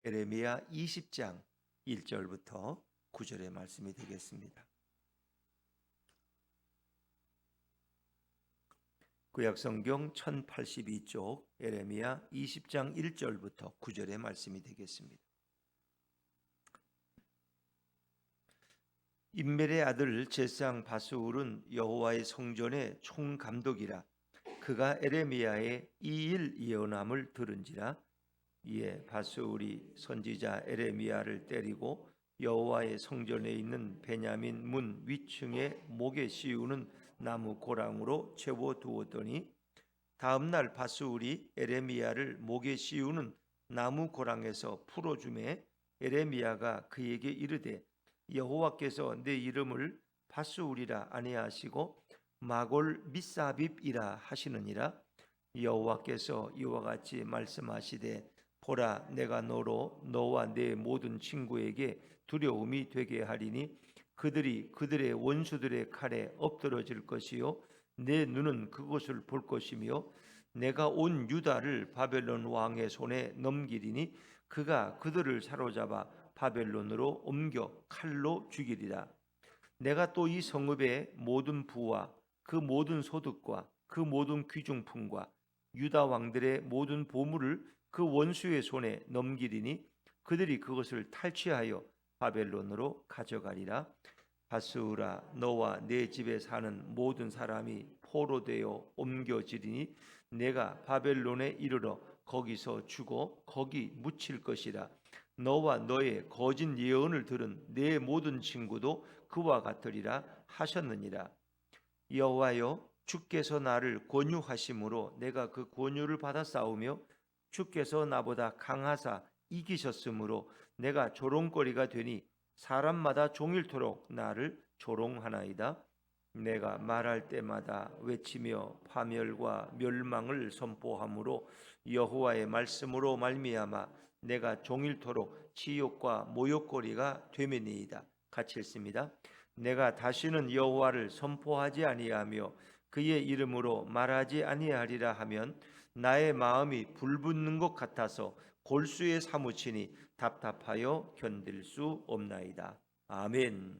에레미야 20장 1절부터 9절의 말씀이 되겠습니다. 구약성경 1082쪽 에레미야 20장 1절부터 9절의 말씀이 되겠습니다. 임멜의 아들 제사장 바스울은 여호와의 성전의 총감독이라. 그가 에레미야의 이일 예언함을 들은지라. 이에 바스울이 선지자 에레미야를 때리고 여호와의 성전에 있는 베냐민 문 위층에 목에 씌우는 나무 고랑으로 채워두었더니 다음 날 바스울이 에레미야를 목에 씌우는 나무 고랑에서 풀어주매 에레미야가 그에게 이르되 여호와께서 내 이름을 바스울이라 아니하시고 마골 미사빕이라 하시느니라. 여호와께서 이와 같이 말씀하시되 보라, 내가 너로 너와 내 모든 친구에게 두려움이 되게 하리니 그들이 그들의 원수들의 칼에 엎드러질 것이요 내 눈은 그것을 볼 것이며 내가 온 유다를 바벨론 왕의 손에 넘기리니 그가 그들을 사로잡아 바벨론으로 옮겨 칼로 죽이리라. 내가 또 이 성읍의 모든 부와 그 모든 소득과 그 모든 귀중품과 유다 왕들의 모든 보물을 그 원수의 손에 넘기리니 그들이 그것을 탈취하여 바벨론으로 가져가리라. 바스울아, 너와 내 집에 사는 모든 사람이 포로되어 옮겨지리니 내가 바벨론에 이르러 거기서 죽어 거기 묻힐 것이라. 너와 너의 거짓 예언을 들은 내 모든 친구도 그와 같으리라 하셨느니라. 여호와여, 주께서 나를 권유하심으로 내가 그 권유를 받아 싸우며 주께서 나보다 강하사 이기셨으므로 내가 조롱거리가 되니 사람마다 종일토록 나를 조롱하나이다. 내가 말할 때마다 외치며 파멸과 멸망을 선포함으로 여호와의 말씀으로 말미암아 내가 종일토록 치욕과 모욕거리가 되매니이다. 같이 읽습니다. 내가 다시는 여호와를 선포하지 아니하며 그의 이름으로 말하지 아니하리라 하면 나의 마음이 불붙는 것 같아서 골수에 사무치니 답답하여 견딜 수 없나이다. 아멘.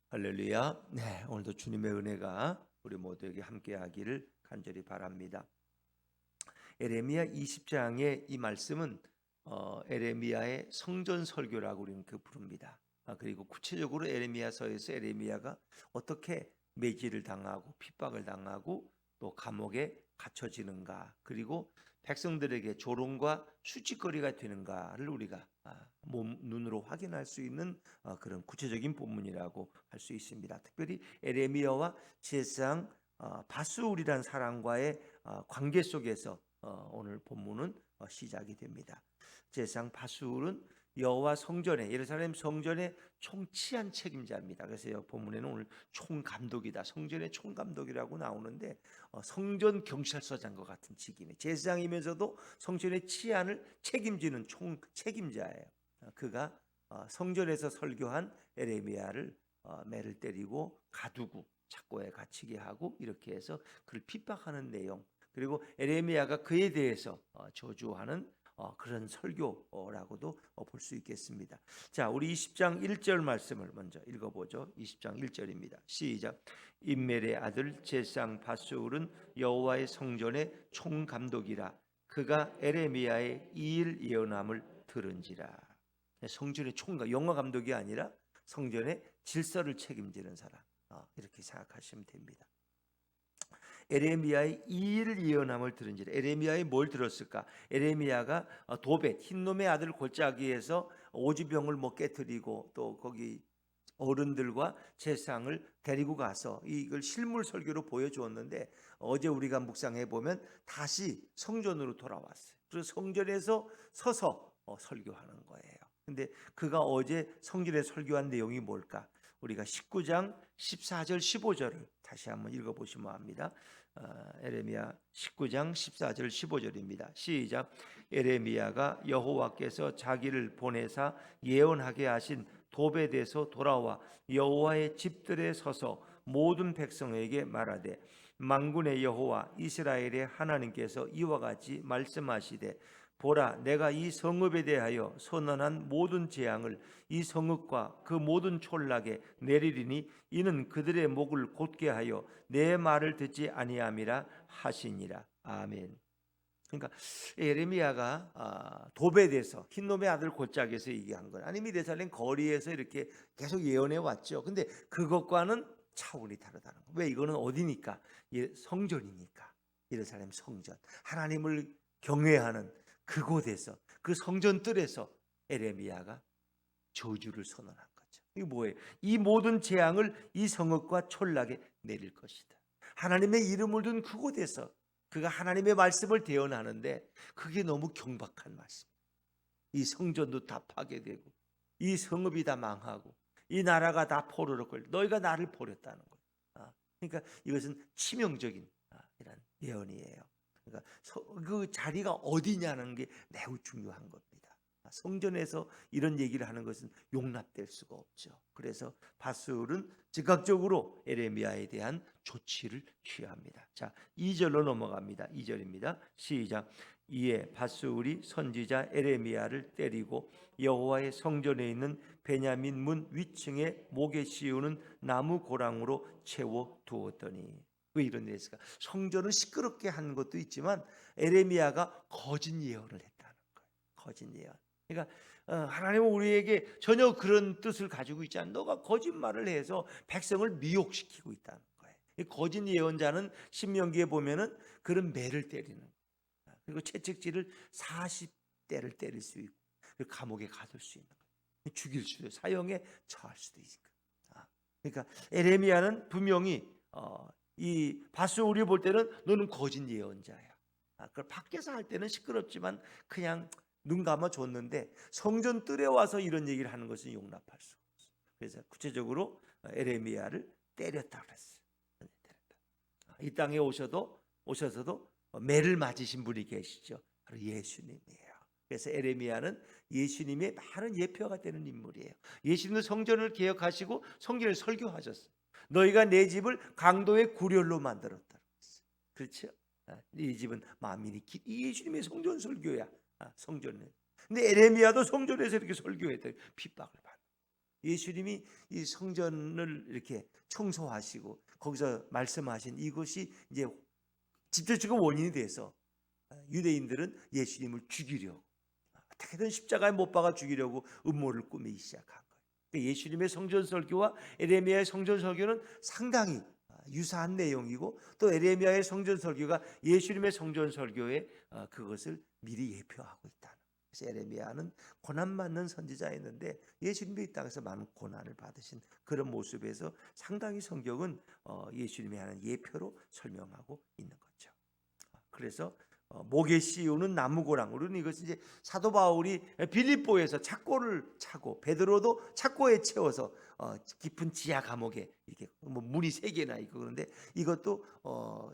할렐루야. 네, 오늘도 주님의 은혜가 우리 모두에게 함께하기를 간절히 바랍니다. 에레미야 20장의 이 말씀은 에레미야의 성전 설교라고 우리는 부릅니다. 그리고 구체적으로 에레미야서에서 에레미야가 어떻게 매질을 당하고 핍박을 당하고 또 감옥에 갇혀지는가, 그리고 백성들에게 조롱과 수치거리가 되는가를 우리가 눈으로 확인할 수 있는 그런 구체적인 본문이라고 할 수 있습니다. 특별히 에레미야와 제사장 바스울이라는 사람과의 관계 속에서 오늘 본문은 시작이 됩니다. 제사장 바스울은 여호와 성전에, 예루살렘 성전의 총치안 책임자입니다. 그래서 본문에는 오늘 총감독이다, 성전의 총감독이라고 나오는데 성전 경찰서장과 같은 직임이, 제사장이면서도 성전의 치안을 책임지는 총 책임자예요. 그가 성전에서 설교한 에레미야를 매를 때리고 가두고 착고에 갇히게 하고 이렇게 해서 그를 핍박하는 내용, 그리고 에레미야가 그에 대해서 저주하는 그런 설교라고도 볼 수 있겠습니다. 자, 우리 20장 1절 말씀을 먼저 읽어보죠. 20장 1절입니다. 시작. 임멜의 아들 제사장 바스울은 여호와의 성전의 총감독이라. 그가 에레미야의 이일 예언함을 들은지라. 성전의 총감, 영화 감독이 아니라 성전의 질서를 책임지는 사람, 이렇게 생각하시면 됩니다. 에레미야의 이일 예언함을 들은지라. 에레미야의 뭘 들었을까? 에레미야가 도벳, 흰놈의 아들 골짜기에서 오지병을 깨뜨리고 또 거기 어른들과 제사장을 데리고 가서 이걸 실물 설교로 보여주었는데, 어제 우리가 묵상해 보면 다시 성전으로 돌아왔어요. 그래서 성전에서 서서 설교하는 거예요. 근데 그가 어제 성전에 설교한 내용이 뭘까? 우리가 19장 14절 15절을 다시 한번 읽어보시면 합니다. 에레미야 19장 14절 15절입니다. 시작. 에레미야가 여호와께서 자기를 보내사 예언하게 하신 도벳에서 돌아와 여호와의 집들에 서서 모든 백성에게 말하되 만군의 여호와 이스라엘의 하나님께서 이와 같이 말씀하시되 보라, 내가 이 성읍에 대하여 선언한 모든 재앙을 이 성읍과 그 모든 촌락에 내리리니 이는 그들의 목을 곧게 하여 내 말을 듣지 아니함이라 하시니라. 아멘. 그러니까 예레미야가 도벳에서 흰놈의 아들 골짜기에서 얘기한 건 아니면 예루살렘 거리에서 이렇게 계속 예언해 왔죠. 근데 그것과는 차원이 다르다는 거. 왜? 이거는 어디니까? 성전이니까. 예루살렘 성전. 하나님을 경외하는 그곳에서, 그 성전 뜰에서 예레미야가 저주를 선언한 거죠. 이게 뭐예요? 이 모든 재앙을 이 성읍과 촌락에 내릴 것이다. 하나님의 이름을 둔 그곳에서 그가 하나님의 말씀을 대언하는데 그게 너무 경박한 말씀. 이 성전도 다 파괴되고 이 성읍이 다 망하고 이 나라가 다 포로로 걸려. 너희가 나를 버렸다는 거예요. 그러니까 이것은 치명적인 이런 예언이에요. 그러니까 그 자리가 어디냐는 게 매우 중요한 겁니다. 성전에서 이런 얘기를 하는 것은 용납될 수가 없죠. 그래서 밧술은 즉각적으로 예레미야에 대한 조치를 취합니다. 자, 2절로 넘어갑니다. 2절입니다. 시작. 이에 밧술이 선지자 예레미야를 때리고 여호와의 성전에 있는 베냐민 문 위층에 목에 씌우는 나무 고랑으로 채워 두었더니. 왜 이런 일이 있을까? 성전을 시끄럽게 한 것도 있지만 예레미야가 거짓 예언을 했다는 거예요. 거짓 예언. 그러니까 하나님은 우리에게 전혀 그런 뜻을 가지고 있지 않아. 너가 거짓말을 해서 백성을 미혹시키고 있다는 거예요. 이 거짓 예언자는 신명기에 보면은 그런 매를 때리는 거예요. 그리고 채찍질을 40대를 때릴 수 있고 감옥에 가둘 수 있는 거예요. 죽일 수도, 사형에 처할 수도 있고. 그러니까 예레미야는 분명히 이 밧술이 볼 때는 너는 거짓 예언자야. 그걸 밖에서 할 때는 시끄럽지만 그냥 눈 감아 줬는데 성전 뜰에 와서 이런 얘기를 하는 것은 용납할 수 없어. 그래서 구체적으로 예레미야를 때렸다 그랬어요. 이 땅에 오셔서도 매를 맞으신 분이 계시죠. 바로 예수님이에요. 그래서 예레미야는 예수님의 많은 예표가 되는 인물이에요. 예수님은 성전을 개혁하시고 성전을 설교하셨어요. 너희가 내 집을 강도의 구렬로 만들었다. 그렇죠? 이 집은 만민이 이 예수님의 성전 설교야. 성전에. 근데 에레미야도 성전에서 이렇게 설교했더니 핍박을 받아. 예수님이 이 성전을 이렇게 청소하시고 거기서 말씀하신 이것이 이제 직접적인 원인이 돼서 유대인들은 예수님을 죽이려고 어떻게든 십자가에 못 박아 죽이려고 음모를 꾸미기 시작한 거예요. 예수님의 성전 설교와 에레미야의 성전 설교는 상당히 유사한 내용이고 또 에레미야의 성전 설교가 예수님의 성전 설교에 그것을 미리 예표하고 있다는. 그래서 에레미야는 고난받는 선지자였는데 예수님이 이 땅에서 많은 고난을 받으신 그런 모습에서 상당히 성경은 예수님이 하는 예표로 설명하고 있는 거죠. 그래서 목에 씌우는 나무고랑, 우리는 이것은 이제 사도 바울이 빌립보에서 착고를 차고 베드로도 착고에 채워서 깊은 지하 감옥에 이렇게 뭐 문이 3개나 있고 그런데 이것도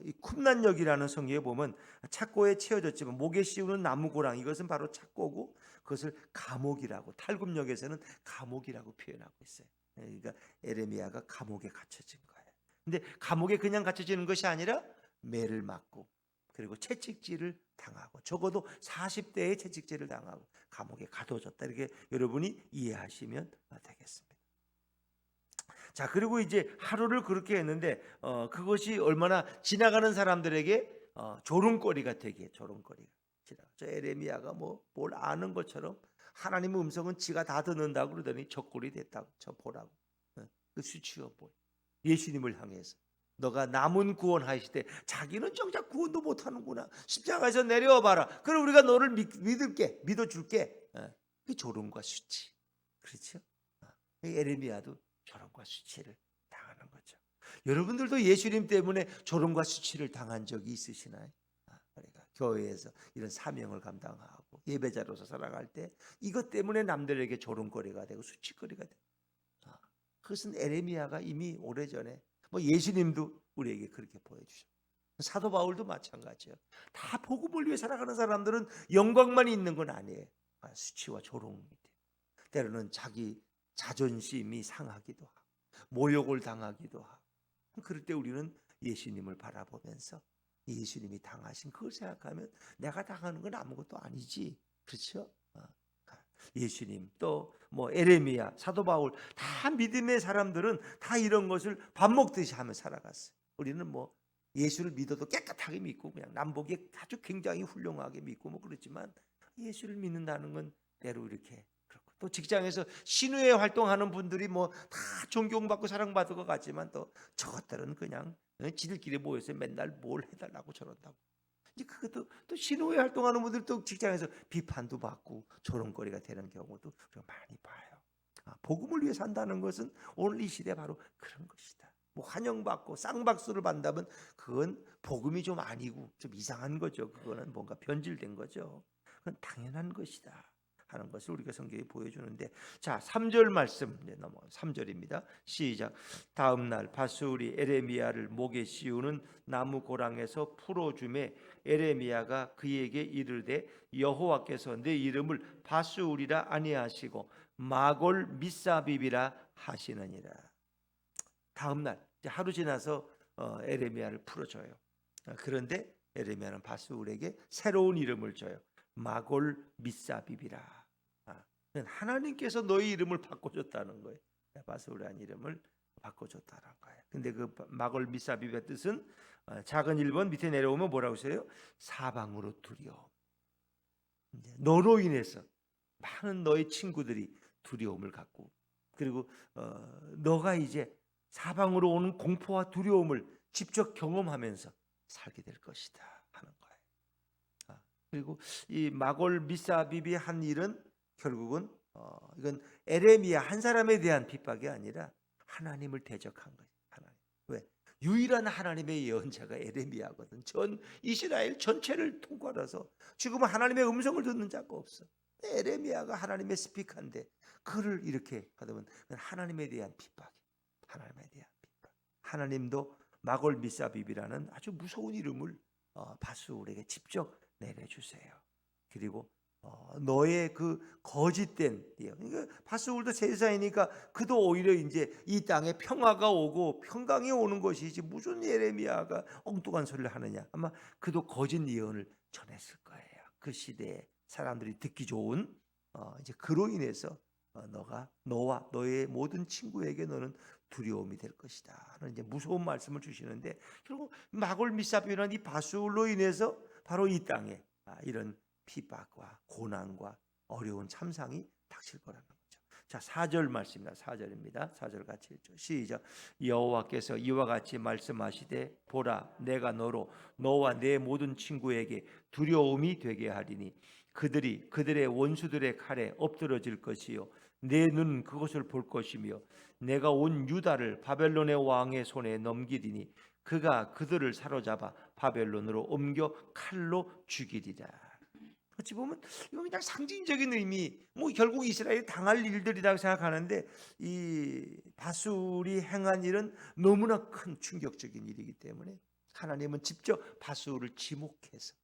이 쿰난역이라는 성경에 보면 착고에 채워졌지만 목에 씌우는 나무고랑 이것은 바로 착고고 그것을 감옥이라고 탈굽역에서는 감옥이라고 표현하고 있어요. 그러니까 에레미야가 감옥에 갇혀진 거예요. 근데 감옥에 그냥 갇혀지는 것이 아니라 매를 맞고 그리고 채찍질을 당하고 적어도 40대의 채찍질을 당하고 감옥에 가둬졌다. 이렇게 여러분이 이해하시면 되겠습니다. 자, 그리고 이제 하루를 그렇게 했는데 그것이 얼마나 지나가는 사람들에게 조롱거리가 되기에 조롱거리가. 저 에레미야가 뭘 아는 것처럼 하나님의 음성은 지가 다 듣는다고 그러더니 적골이 됐다고. 저 보라고. 그 수치어 보여. 예수님을 향해서. 너가 남은 구원하실 때 자기는 정작 구원도 못하는구나. 십자가에서 내려와 봐라. 그럼 우리가 너를 믿을게. 믿어줄게. 그 조롱과 수치. 그렇죠? 에레미야도 조롱과 수치를 당하는 거죠. 여러분들도 예수님 때문에 조롱과 수치를 당한 적이 있으시나요? 그러니까 교회에서 이런 사명을 감당하고 예배자로서 살아갈 때 이것 때문에 남들에게 조롱거리가 되고 수치거리가 되고 그것은 에레미야가 이미 오래전에 예수님도 우리에게 그렇게 보여주셨어요. 사도 바울도 마찬가지예요. 다 복음을 위해 살아가는 사람들은 영광만 있는 건 아니에요. 수치와 조롱이 돼요. 때로는 자기 자존심이 상하기도 하고 모욕을 당하기도 하고 그럴 때 우리는 예수님을 바라보면서 예수님이 당하신 그걸 생각하면 내가 당하는 건 아무것도 아니지. 그렇죠? 예수님 또 뭐 에레미야, 사도 바울 다 믿음의 사람들은 다 이런 것을 밥 먹듯이 하며 살아갔어요. 우리는 뭐 예수를 믿어도 깨끗하게 믿고 그냥 남보기에 아주 굉장히 훌륭하게 믿고 뭐 그렇지만 예수를 믿는다는 건 때로 이렇게 그렇고 또 직장에서 신우회 활동하는 분들이 뭐 다 존경받고 사랑받을 것 같지만 또 저것들은 그냥 지들끼리 모여서 맨날 뭘 해달라고 저런다고. 이제 그것도 또 신우회 활동하는 분들 또 직장에서 비판도 받고 조롱거리가 되는 경우도 많이 봐요. 복음을 위해 산다는 것은 오늘 이 시대 바로 그런 것이다. 뭐 환영받고 쌍박수를 받는다면 그건 복음이 좀 아니고 좀 이상한 거죠. 그거는 뭔가 변질된 거죠. 그건 당연한 것이다 하는 것을 우리가 성경에 보여주는데, 자 3절 말씀 이제 넘어 3절입니다. 시작. 다음 날 바스울이 에레미야를 목에 씌우는 나무 고랑에서 풀어주매 에레미야가 그에게 이르되 여호와께서 내 이름을 바스울이라 아니하시고 마골 미사비비라 하시느니라. 다음 날 이제 하루 지나서 에레미야를 풀어줘요. 그런데 에레미야는 바스울에게 새로운 이름을 줘요. 마골 미사비비라. 하나님께서 너희 이름을 바꿔줬다는 거예요. 바스울이라는 이름을 바꿔줬다는 거예요. 근데 그 마골 미사비비의 뜻은 작은 1번 밑에 내려오면 뭐라고 써요? 사방으로 두려움. 너로 인해서 많은 너의 친구들이 두려움을 갖고, 그리고 너가 이제 사방으로 오는 공포와 두려움을 직접 경험하면서 살게 될 것이다 하는 거예요. 그리고 이 마골 미사비비 한 일은 결국은 이건 에레미야 한 사람에 대한 핍박이 아니라 하나님을 대적한 거예요. 하나님. 왜? 유일한 하나님의 예언자가 에레미야거든. 전 이스라엘 전체를 통과해서 지금은 하나님의 음성을 듣는 자가 없어. 에레미야가 하나님의 스피커인데 그를 이렇게 하다면 하나님에 대한 핍박이. 하나님에 대한 핍박. 하나님도 마골 미사비비라는 아주 무서운 이름을 바스울에게 직접 내려주세요. 그리고 너의 그 거짓된, 그러니까 바스울도 제사이니까 그도 오히려 이제 이 땅에 평화가 오고 평강이 오는 것이지 무슨 예레미야가 엉뚱한 소리를 하느냐. 아마 그도 거짓 예언을 전했을 거예요. 그 시대에 사람들이 듣기 좋은 이제 그로 인해서 너와 너의 모든 친구에게 너는 두려움이 될 것이다 하는 이제 무서운 말씀을 주시는데, 결국 마골 미사비라는 이 바스울로 인해서 바로 이 땅에 이런 핍박과 고난과 어려운 참상이 닥칠 거라는 거죠. 자 4절 말씀입니다. 4절입니다. 4절 같이 읽죠. 시작. 여호와께서 이와 같이 말씀하시되 보라 내가 너와 내 모든 친구에게 두려움이 되게 하리니 그들이 그들의 원수들의 칼에 엎드러질 것이요 내 눈 그것을 볼 것이며 내가 온 유다를 바벨론의 왕의 손에 넘기리니 그가 그들을 사로잡아 바벨론으로 옮겨 칼로 죽이리라. 어찌 보면 이건 그냥 상징적인 의미, 뭐 결국 이스라엘이 당할 일들이라고 생각하는데 이 바술이 행한 일은 너무나 큰 충격적인 일이기 때문에 하나님은 직접 바술을 지목해서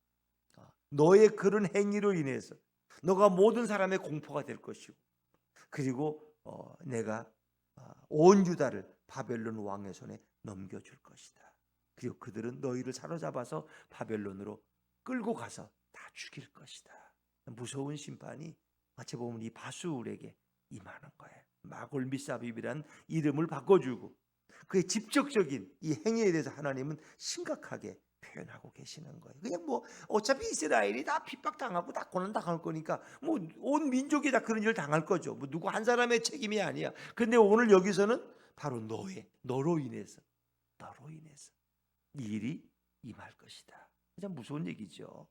너의 그런 행위로 인해서 너가 모든 사람의 공포가 될 것이고, 그리고 내가 온 유다를 바벨론 왕의 손에 넘겨줄 것이다. 그리고 그들은 너희를 사로잡아서 바벨론으로 끌고 가서 다 죽일 것이다. 무서운 심판이 어찌 보면 이 바술에게 임하는 거예요. 마골 미사비비란 이름을 바꿔주고 그의 직접적인 이 행위에 대해서 하나님은 심각하게 표현하고 계시는 거예요. 그냥 뭐 어차피 이스라엘이 다 핍박당하고 다 고난당할 거니까 뭐 온 민족이 다 그런 일을 당할 거죠. 뭐 누구 한 사람의 책임이 아니야. 근데 오늘 여기서는 바로 너로 인해서 이 일이 임할 것이다. 참 무서운 얘기죠.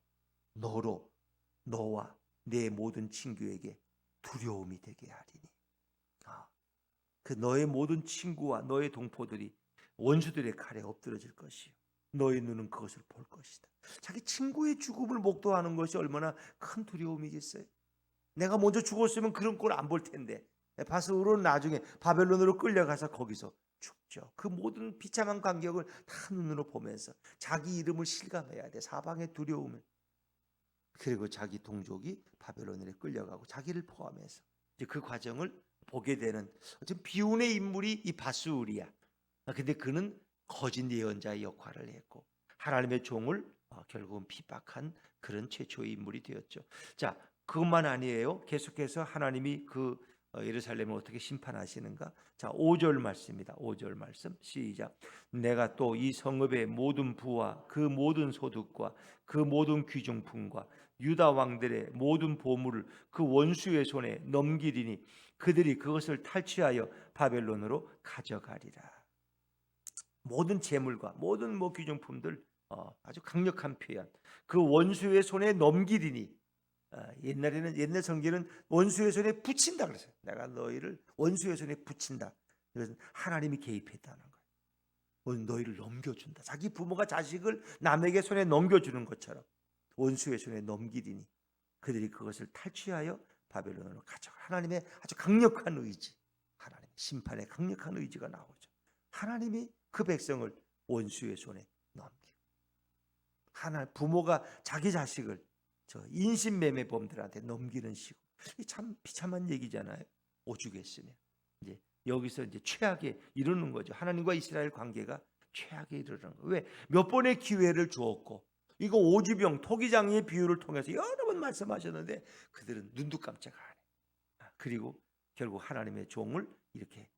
너와 내 모든 친구에게 두려움이 되게 하리니 그 너의 모든 친구와 너의 동포들이 원수들의 칼에 엎드러질 것이요 너의 눈은 그것을 볼 것이다. 자기 친구의 죽음을 목도하는 것이 얼마나 큰 두려움이겠어요. 내가 먼저 죽었으면 그런 꼴 안 볼 텐데 바스울은 나중에 바벨론으로 끌려가서 거기서 죽죠. 그 모든 비참한 간격을 다 눈으로 보면서 자기 이름을 실감해야 돼. 사방의 두려움을. 그리고 자기 동족이 바벨론에 끌려가고 자기를 포함해서 이제 그 과정을 보게 되는 어떤 비운의 인물이 이 바스울이야. 근데 그는 거짓 예언자의 역할을 했고 하나님의 종을 결국은 핍박한 그런 최초의 인물이 되었죠. 자, 그것만 아니에요. 계속해서 하나님이 그 예루살렘을 어떻게 심판하시는가? 자, 5절 말씀입니다. 5절 말씀 시작. 내가 또 이 성읍의 모든 부와 그 모든 소득과 그 모든 귀중품과 유다 왕들의 모든 보물을 그 원수의 손에 넘기리니 그들이 그것을 탈취하여 바벨론으로 가져가리라. 모든 재물과 모든 귀중품들, 아주 강력한 표현. 그 원수의 손에 넘기리니, 옛날에는 옛날 성경은 원수의 손에 붙인다 그랬어요. 내가 너희를 원수의 손에 붙인다. 이것은 하나님이 개입했다는 거예요. 너희를 넘겨준다. 자기 부모가 자식을 남에게 손에 넘겨주는 것처럼 원수의 손에 넘기리니 그들이 그것을 탈취하여 바벨론으로 가져가. 하나님의 아주 강력한 의지, 하나님의 심판의 강력한 의지가 나오죠. 하나님이 그 백성을 원수의 손에 넘기고, 부모가 자기 자식을 저 인신매매범들한테 넘기는 식으로, 참 비참한 얘기잖아요. 오죽했으면. 이제 여기서 이제 최악에 이르는 거죠. 하나님과 이스라엘 관계가 최악에 이르는 거예요. 왜? 몇 번의 기회를 주었고, 이거 오지병 토기장의 비유를 통해서 여러 번 말씀하셨는데 그들은 눈도 깜짝 안 해요. 그리고 결국 하나님의 종을 이렇게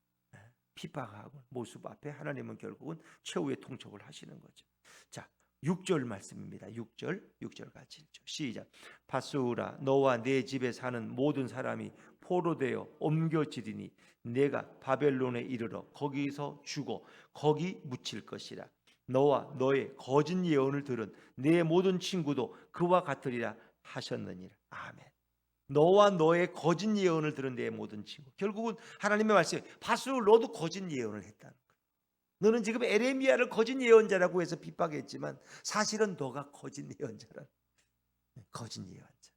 핍박하고 모습 앞에 하나님은 결국은 최후의 통첩을 하시는 거죠. 자, 6절 말씀입니다. 6절 같이 읽죠. 시작. 밧수라 너와 내 집에 사는 모든 사람이 포로되어 옮겨지리니 내가 바벨론에 이르러 거기서 죽어 거기 묻힐 것이라. 너와 너의 거짓 예언을 들은 내 모든 친구도 그와 같으리라 하셨느니라. 아멘. 너와 너의 거짓 예언을 들은 내 모든 친구. 결국은 하나님의 말씀에 바수 너도 거짓 예언을 했다는 거예요. 너는 지금 에레미야를 거짓 예언자라고 해서 핍박했지만 사실은 너가 거짓 예언자라. 거짓 예언자.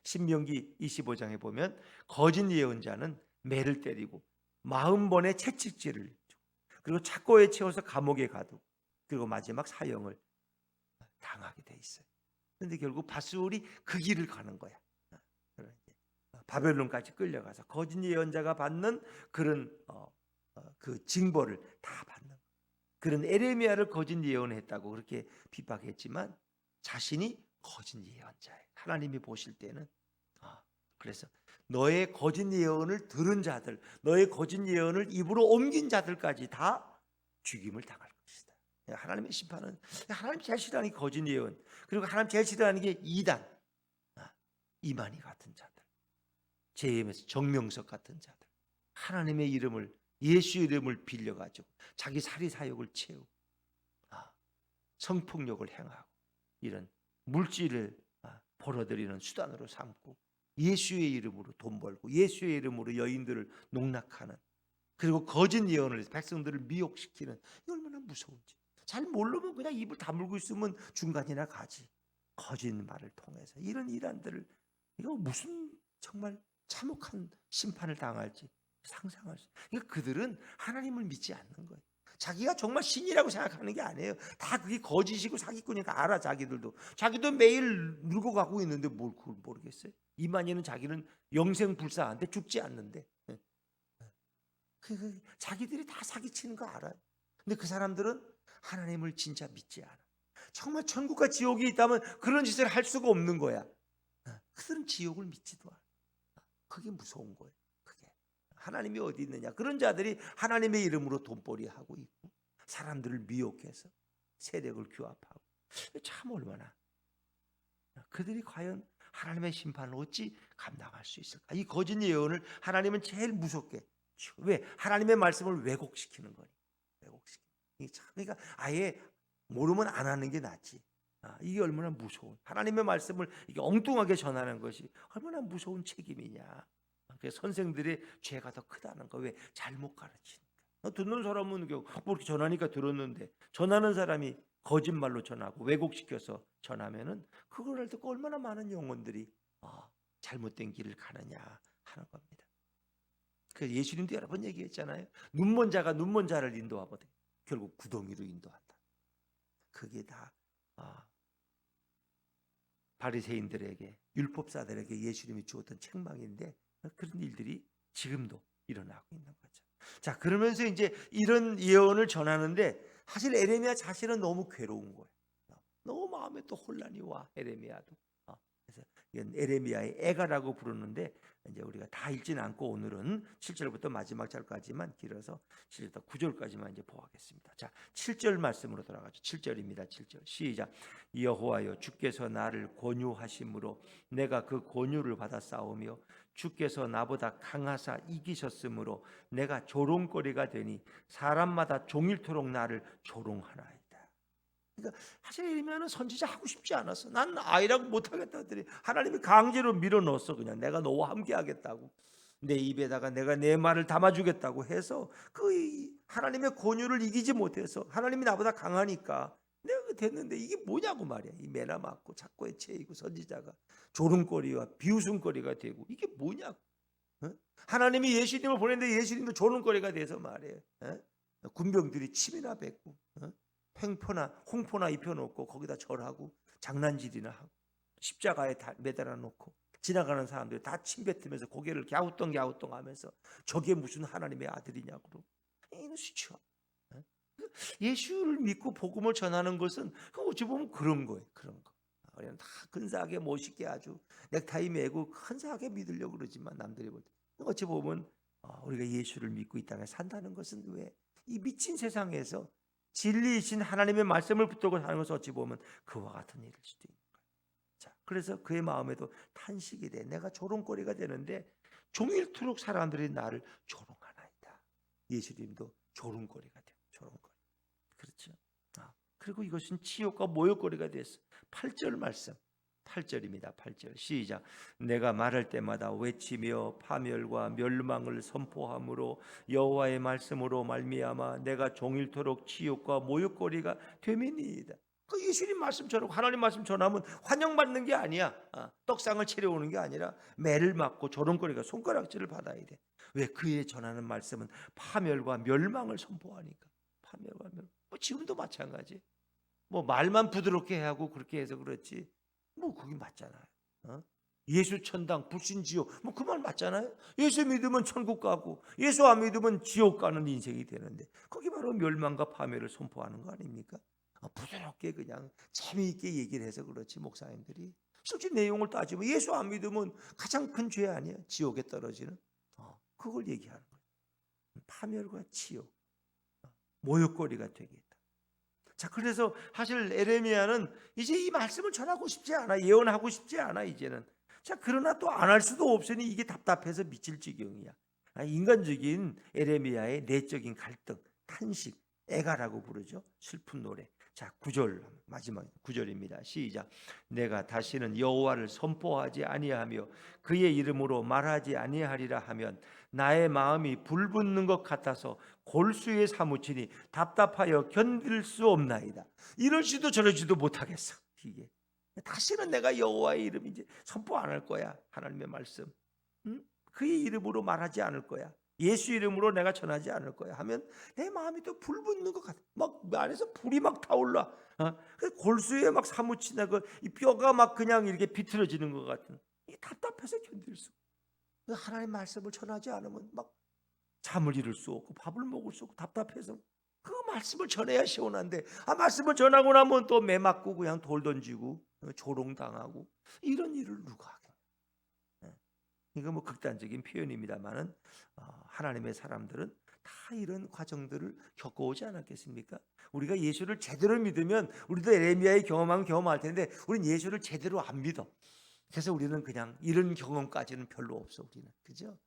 신명기 25장에 보면 거짓 예언자는 매를 때리고 40번의 채찍질을 주고 그리고 착고에 채워서 감옥에 가두고 그리고 마지막 사형을 당하게 돼 있어요. 그런데 결국 바수울이 그 길을 가는 거야. 바벨론까지 끌려가서 거짓 예언자가 받는 그런 그 징벌을 다 받는 그런 에레미야를 거짓 예언했다고 그렇게 핍박했지만 자신이 거짓 예언자예요. 하나님이 보실 때는 그래서 너의 거짓 예언을 들은 자들, 너의 거짓 예언을 입으로 옮긴 자들까지 다 죽임을 당할 것이다. 하나님의 심판은 하나님 제일 싫어하는 게 거짓 예언, 그리고 하나님 제일 싫어하는 게 이단, 이만희 같은 자들, JMS 정명석 같은 자들, 하나님의 이름을 예수 이름을 빌려가지고 자기 사리 사욕을 채우고 성폭력을 행하고 이런 물질을 벌어들이는 수단으로 삼고 예수의 이름으로 돈 벌고 예수의 이름으로 여인들을 농락하는 그리고 거짓 예언을 해서 백성들을 미혹시키는 이 얼마나 무서운지. 잘 모르면 그냥 입을 다물고 있으면 중간이나 가지. 거짓말을 통해서 이런 일환들을 이거 무슨 정말 참혹한 심판을 당할지 상상할 수. 그러니까 그들은 하나님을 믿지 않는 거예요. 자기가 정말 신이라고 생각하는 게 아니에요. 다 그게 거짓이고 사기꾼이니까 알아. 자기도 매일 늙어가고 있는데 뭘 그걸 모르겠어요. 이만희는 자기는 영생불사한테 죽지 않는데 자기들이 다 사기치는 거 알아요. 근데 그 사람들은 하나님을 진짜 믿지 않아. 정말 천국과 지옥이 있다면 그런 짓을 할 수가 없는 거야. 그들은 지옥을 믿지도 않아. 그게 무서운 거예요. 그게 하나님이 어디 있느냐. 그런 자들이 하나님의 이름으로 돈벌이 하고 있고 사람들을 미혹해서 세력을 규합하고 참 얼마나 그들이 과연 하나님의 심판을 어찌 감당할 수 있을까? 이 거짓 예언을 하나님은 제일 무섭게. 왜? 하나님의 말씀을 왜곡시키는 거니. 그러니까 아예 모르면 안 하는 게 낫지. 이게 얼마나 무서운 하나님의 말씀을 이게 엉뚱하게 전하는 것이 얼마나 무서운 책임이냐. 그래서 선생들의 죄가 더 크다는 거. 왜? 잘못 가르치니까. 듣는 사람은 뭐 이렇게 전하니까 들었는데 전하는 사람이 거짓말로 전하고 왜곡시켜서 전하면은 그걸 듣고 얼마나 많은 영혼들이 잘못된 길을 가느냐 하는 겁니다. 그 예수님도 여러 번 얘기했잖아요. 눈먼 자가 눈먼 자를 인도하거든. 결국 구덩이로 인도한다. 그게 다 바리새인들에게 율법사들에게 예수님이 주었던 책망인데 그런 일들이 지금도 일어나고 있는 거죠. 자, 그러면서 이제 이런 예언을 전하는데 사실 에레미야 자신은 너무 괴로운 거예요. 너무 마음에 또 혼란이 와, 에레미야도. 그래서 이건 에레미야의 애가라고 부르는데, 이제 우리가 다 읽지는 않고 오늘은 7절부터 마지막 절까지만 길어서 7절부터 9절까지만 이제 보겠습니다. 자, 7절 말씀으로 돌아가죠. 7절입니다. 7절 시작. 여호와여, 주께서 나를 권유하심으로 내가 그 권유를 받아 싸우며 주께서 나보다 강하사 이기셨으므로 내가 조롱거리가 되니 사람마다 종일토록 나를 조롱하나이다. 그러니까 사실 이러면은 선지자 하고 싶지 않았어. 난 아이라고 못하겠다 했더니 하나님이 강제로 밀어넣었어. 그냥 내가 너와 함께 하겠다고, 내 입에다가 내가 내 말을 담아주겠다고 해서 그 하나님의 권유를 이기지 못해서, 하나님이 나보다 강하니까 내가 됐는데, 이게 뭐냐고 말이야. 이 매나 맞고 자꾸 해체이고 선지자가 조롱거리와 비웃음거리가 되고, 이게 뭐냐고. 어? 하나님이 예수님을 보냈는데 예수님도 조롱거리가 돼서 말이에요. 군병들이 침이나 뱉고, 횡포나 홍포나 입혀놓고 거기다 절하고 장난질이나 하고, 십자가에 매달아 놓고 지나가는 사람들이 다 침뱉으면서 고개를 갸우뚱갸우뚱 하면서 저게 무슨 하나님의 아들이냐고. 이것이죠. 예수를 믿고 복음을 전하는 것은 어찌 보면 그런 거예요. 그런 거. 우리는 다 근사하게 멋있게 아주 넥타이 매고 근사하게 믿으려고 그러지만, 남들이 볼 때 어찌 보면 우리가 예수를 믿고 이 땅에 산다는 것은 왜 이 미친 세상에서 진리이신 하나님의 말씀을 붙들고 사는 것은 어찌 보면 그와 같은 일일 수도 있는 거예요. 자, 그래서 그의 마음에도 탄식이 돼. 내가 조롱거리가 되는데 종일토록 사람들이 나를 조롱하나이다. 예수님도 조롱거리가 돼요. 조롱거리. 그렇죠. 그리고 이것은 치욕과 모욕거리가 됐어. 8절 말씀. 8절입니다. 8절 시작. 내가 말할 때마다 외치며 파멸과 멸망을 선포함으로 여호와의 말씀으로 말미암아 내가 종일토록 치욕과 모욕거리가 되미니이다. 그 예수님 말씀처럼 하나님 말씀 전하면 환영받는 게 아니야. 떡상을 차려오는 게 아니라 매를 맞고 조롱거리가 손가락질을 받아야 돼. 왜? 그의 전하는 말씀은 파멸과 멸망을 선포하니까. 파멸과 멸망. 지금도 마찬가지. 말만 부드럽게 하고 그렇게 해서 그렇지, 그게 맞잖아요. 예수 천당 불신 지옥 그 말 맞잖아요. 예수 믿으면 천국 가고 예수 안 믿으면 지옥 가는 인생이 되는데, 거기 바로 멸망과 파멸을 선포하는 거 아닙니까? 부드럽게 그냥 재미있게 얘기를 해서 그렇지, 목사님들이 실제 내용을 따지면 예수 안 믿으면 가장 큰 죄 아니에요? 지옥에 떨어지는. 그걸 얘기하는 거예요. 파멸과 치욕, 모욕거리가 되겠다. 자, 그래서 사실 에레미야는 이제 이 말씀을 전하고 싶지 않아, 예언하고 싶지 않아 이제는. 자, 그러나 또 안 할 수도 없으니 이게 답답해서 미칠 지경이야. 인간적인 에레미야의 내적인 갈등, 탄식, 애가라고 부르죠. 슬픈 노래. 자, 9절 마지막 9절입니다. 시작. 내가 다시는 여호와를 선포하지 아니하며 그의 이름으로 말하지 아니하리라 하면 나의 마음이 불붙는 것 같아서 골수에 사무치니 답답하여 견딜 수 없나이다. 이러지도 저러지도 못하겠어. 이게 다시는 내가 여호와의 이름 이제 선포 안 할 거야. 하나님의 말씀, 그의 이름으로 말하지 않을 거야. 예수 이름으로 내가 전하지 않을 거야 하면 내 마음이 또 불붙는 것 같아. 막 안에서 불이 막 타올라. 골수에 막 사무치나 이 뼈가 막 그냥 이렇게 비틀어지는 것 같은. 이게 답답해서 견딜 수. 하나님 말씀을 전하지 않으면 막 잠을 이룰 수 없고 밥을 먹을 수 없고 답답해서 그 말씀을 전해야 시원한데, 말씀을 전하고 나면 또 매 맞고 그냥 돌 던지고 조롱당하고 이런 일을 누가 하겠냐. 이거 극단적인 표현입니다만은 하나님의 사람들은 다 이런 과정들을 겪어오지 않았겠습니까? 우리가 예수를 제대로 믿으면 우리도 에레미야의 경험하면 경험할 텐데, 우리는 예수를 제대로 안 믿어. 그래서 우리는 그냥 이런 경험까지는 별로 없어. 우리는 그죠?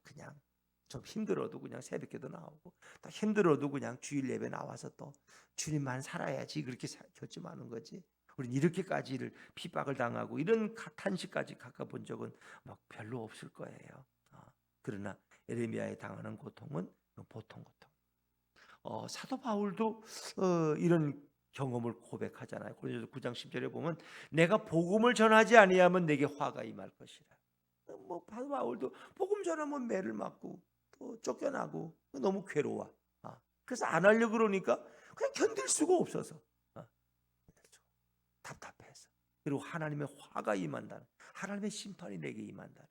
그냥 좀 힘들어도 그냥 새벽기도 나오고, 또 힘들어도 그냥 주일 예배 나와서 또 주님만 살아야지 그렇게 결심하는 거지. 우리는 이렇게까지를 핍박을 당하고 이런 탄식까지 가까본 적은 막 별로 없을 거예요. 그러나 에레미야에 당하는 고통은 보통 고통. 사도 바울도 이런 경험을 고백하잖아요. 고린도서 9장 10절에 보면 내가 복음을 전하지 아니하면 내게 화가 임할 것이라. 사도 바울도 복음 전하면 매를 맞고 또 쫓겨나고 너무 괴로워. 그래서 안 하려고 그러니까 그냥 견딜 수가 없어서 답답해서. 그리고 하나님의 화가 임한다. 하나님의 심판이 내게 임한다.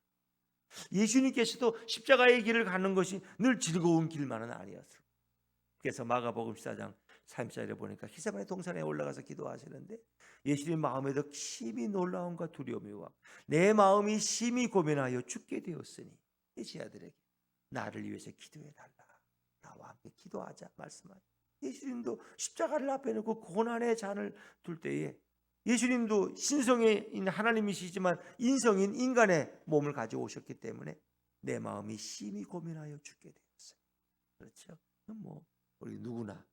예수님께서도 십자가의 길을 가는 것이 늘 즐거운 길만은 아니었어요. 그래서 마가복음 14장 3절에 보니까 히스마의 동산에 올라가서 기도하시는데 예수님 마음에도 심히 놀라움과 두려움이 와 내 마음이 심히 고민하여 죽게 되었으니 이 제 아들에게 나를 위해서 기도해 달라. 나와 함께 기도하자 말씀하죠. 예수님도 십자가를 앞에 놓고 고난의 잔을 둘 때에 예수님도 신성인 하나님이시지만 인성인 인간의 몸을 가지고 오셨기 때문에 내 마음이 심히 고민하여 죽게 되었어요. 그렇죠? 뭐 우리 누구나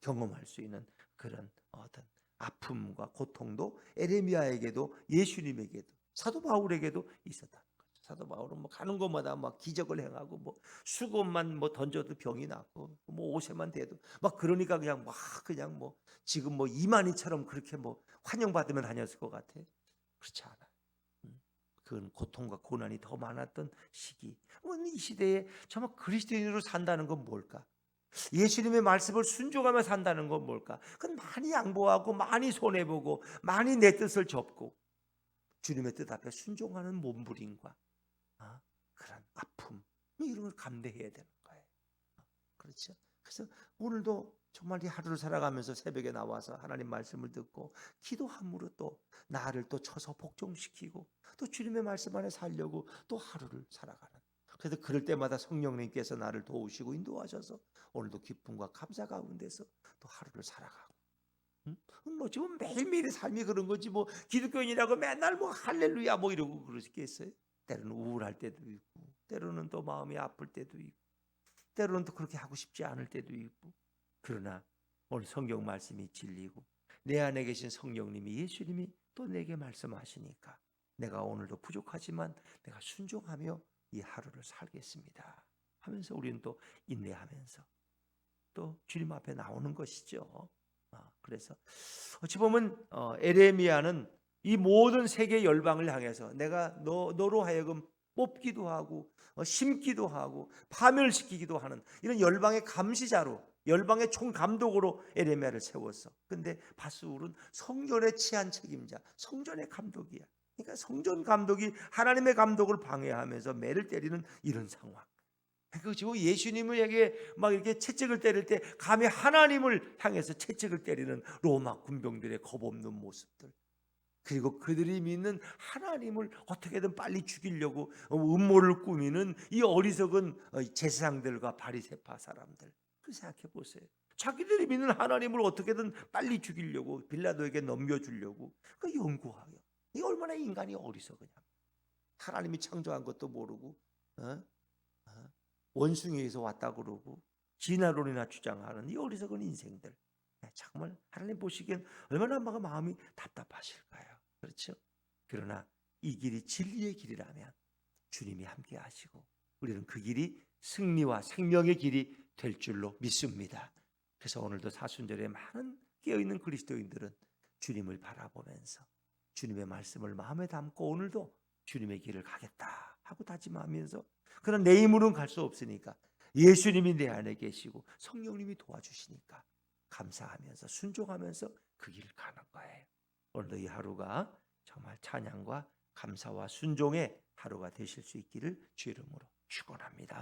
경험할 수 있는 그런 어떤 아픔과 고통도 에레미야에게도 예수님에게도 사도 바울에게도 있었다. 사도 바울은 뭐 가는 곳마다 막 기적을 행하고 뭐 수건만 뭐 던져도 병이 낫고 뭐 옷에만 대도 막 그러니까 그냥 뭐 지금 뭐 이만희처럼 그렇게 뭐 환영받으면 다녔을 것 같아. 그렇지 않아. 그건 고통과 고난이 더 많았던 시기. 이 시대에 정말 그리스도인으로 산다는 건 뭘까? 예수님의 말씀을 순종하며 산다는 건 뭘까? 그건 많이 양보하고 많이 손해보고 많이 내 뜻을 접고 주님의 뜻 앞에 순종하는 몸부림과 그런 아픔 이런 걸 감내해야 되는 거예요. 그렇죠? 그래서 오늘도 정말 이 하루를 살아가면서 새벽에 나와서 하나님 말씀을 듣고 기도함으로 또 나를 또 쳐서 복종시키고 또 주님의 말씀 안에 살려고 또 하루를 살아가는. 그래서 그럴 때마다 성령님께서 나를 도우시고 인도하셔서 오늘도 기쁨과 감사 가운데서 또 하루를 살아가고. 뭐 지금 매일매일의 삶이 그런 거지 뭐 기독교인이라고 맨날 뭐 할렐루야 뭐 이러고 그러시겠어요? 때로는 우울할 때도 있고 때로는 또 마음이 아플 때도 있고 때로는 또 그렇게 하고 싶지 않을 때도 있고 그러나 오늘 성경 말씀이 진리고 내 안에 계신 성령님이 예수님이 또 내게 말씀하시니까 내가 오늘도 부족하지만 내가 순종하며 이 하루를 살겠습니다 하면서 우리는 또 인내하면서 또 주님 앞에 나오는 것이죠. 그래서 어찌 보면 에레미야는 이 모든 세계 열방을 향해서 내가 너로 하여금 뽑기도 하고 심기도 하고 파멸시키기도 하는 이런 열방의 감시자로 열방의 총감독으로 에레미야를 세웠어. 근데 바스울은 성전의 치안 책임자, 성전의 감독이야. 그러니까 성전 감독이 하나님의 감독을 방해하면서 매를 때리는 이런 상황. 그리고 예수님에게 막 이렇게 채찍을 때릴 때 감히 하나님을 향해서 채찍을 때리는 로마 군병들의 겁없는 모습들. 그리고 그들이 믿는 하나님을 어떻게든 빨리 죽이려고 음모를 꾸미는 이 어리석은 제사장들과 바리새파 사람들. 그 생각해 보세요. 자기들이 믿는 하나님을 어떻게든 빨리 죽이려고 빌라도에게 넘겨주려고 그 연구하여. 이 얼마나 인간이 어리석으냐. 하나님이 창조한 것도 모르고 원숭이에서 왔다 그러고 진화론이나 주장하는 이 어리석은 인생들. 정말 하나님 보시기엔 얼마나 마음이 답답하실까요? 그렇죠? 그러나 이 길이 진리의 길이라면 주님이 함께 하시고 우리는 그 길이 승리와 생명의 길이 될 줄로 믿습니다. 그래서 오늘도 사순절에 많은 깨어있는 그리스도인들은 주님을 바라보면서 주님의 말씀을 마음에 담고 오늘도 주님의 길을 가겠다 하고 다짐하면서 그러나 내 힘으로는 갈 수 없으니까 예수님이 내 안에 계시고 성령님이 도와주시니까 감사하면서 순종하면서 그 길을 가는 거예요. 오늘도 이 하루가 정말 찬양과 감사와 순종의 하루가 되실 수 있기를 주 이름으로 축원합니다.